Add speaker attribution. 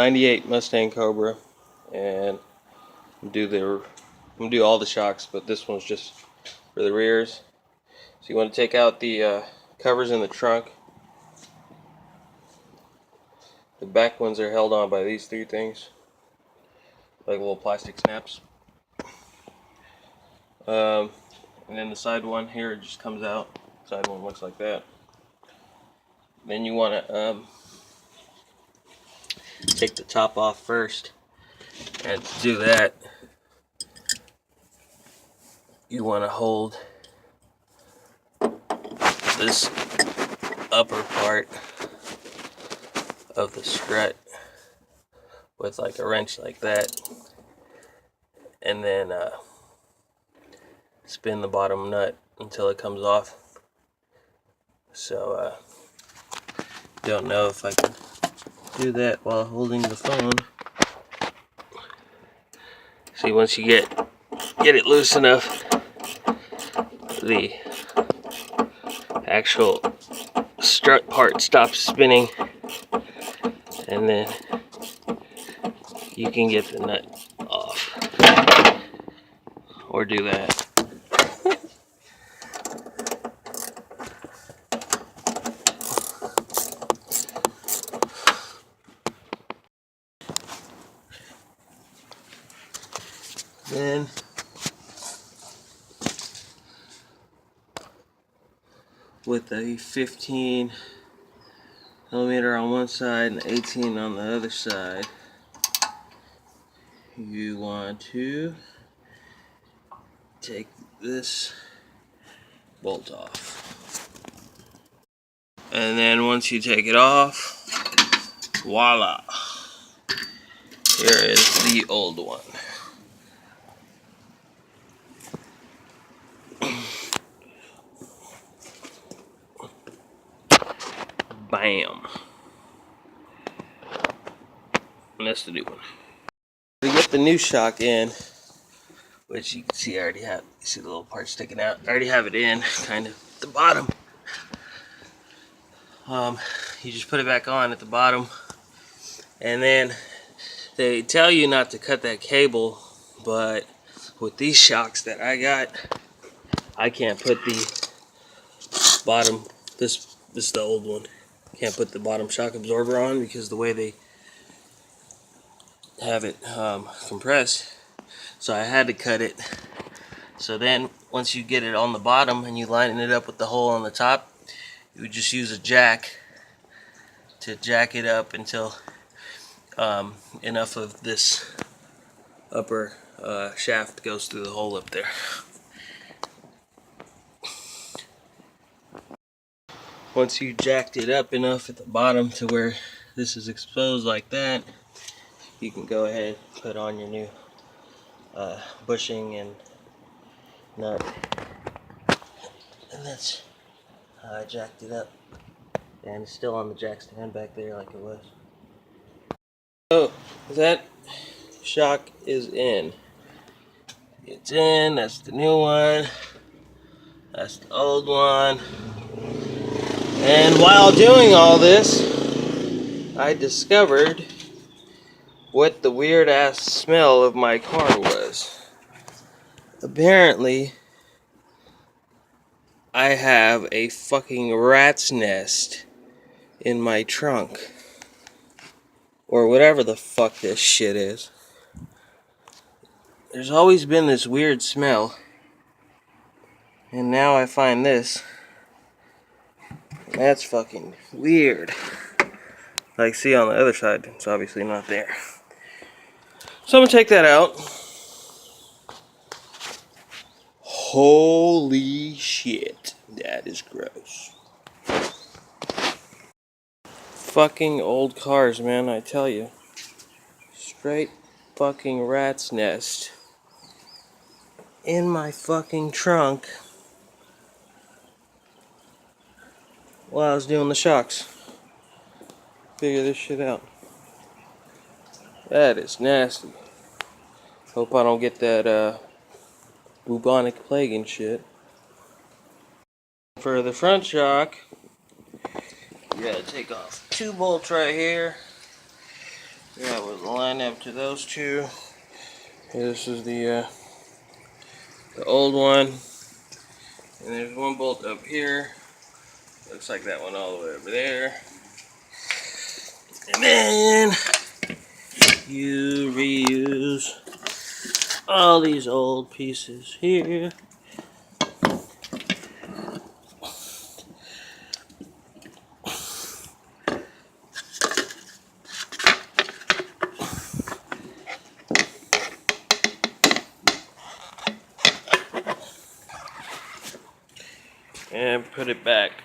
Speaker 1: 98 Mustang Cobra, and I'm gonna do all the shocks, but this one's just for the rears. So you want to take out the covers in the trunk. The back ones are held on by these three things, like little plastic snaps. And then the side one here just comes out. Side one looks like that. Then you want to take the top off first, and to do that, you want to hold this upper part of the strut with like a wrench like that, and then spin the bottom nut until it comes off. So don't know if I can do that while holding the phone. See, once you get it loose enough, the actual strut part stops spinning, and then you can get the nut off, or do that. Then with a 15 millimeter on one side and 18 on the other side, you want to take this bolt off. And then once you take it off, voila, here is the old one. Bam. And that's the new one. To get the new shock in, which you can see I already have, you see the little part sticking out, I already have it in, kind of at the bottom. You just put it back on at the bottom, and then they tell you not to cut that cable, but with these shocks that I got, I can't put the bottom, this is the old one, can't put the bottom shock absorber on because the way they have it compressed. So I had to cut it. So then once you get it on the bottom and you line it up with the hole on the top, you would just use a jack to jack it up until enough of this upper shaft goes through the hole up there. Once you jacked it up enough at the bottom to where this is exposed like that, you can go ahead and put on your new bushing and nut. And that's how I jacked it up. And it's still on the jack stand back there like it was. So that shock is in. It's in, that's the new one. That's the old one. And while doing all this, I discovered what the weird ass smell of my car was. Apparently, I have a fucking rat's nest in my trunk. Or whatever the fuck this shit is. There's always been this weird smell. And now I find this. That's fucking weird. Like, see on the other side, it's obviously not there. So I'm gonna take that out. Holy shit, that is gross. Fucking old cars, man, I tell you. Straight fucking rat's nest in my fucking trunk while I was doing the shocks. Figure this shit out. That is nasty. Hope I don't get that bubonic plague and shit. For the front shock, you gotta take off two bolts right here. That would line up to those two. This is the old one, and there's one bolt up here. Looks like that one all the way over there. And then you reuse all these old pieces here. And put it back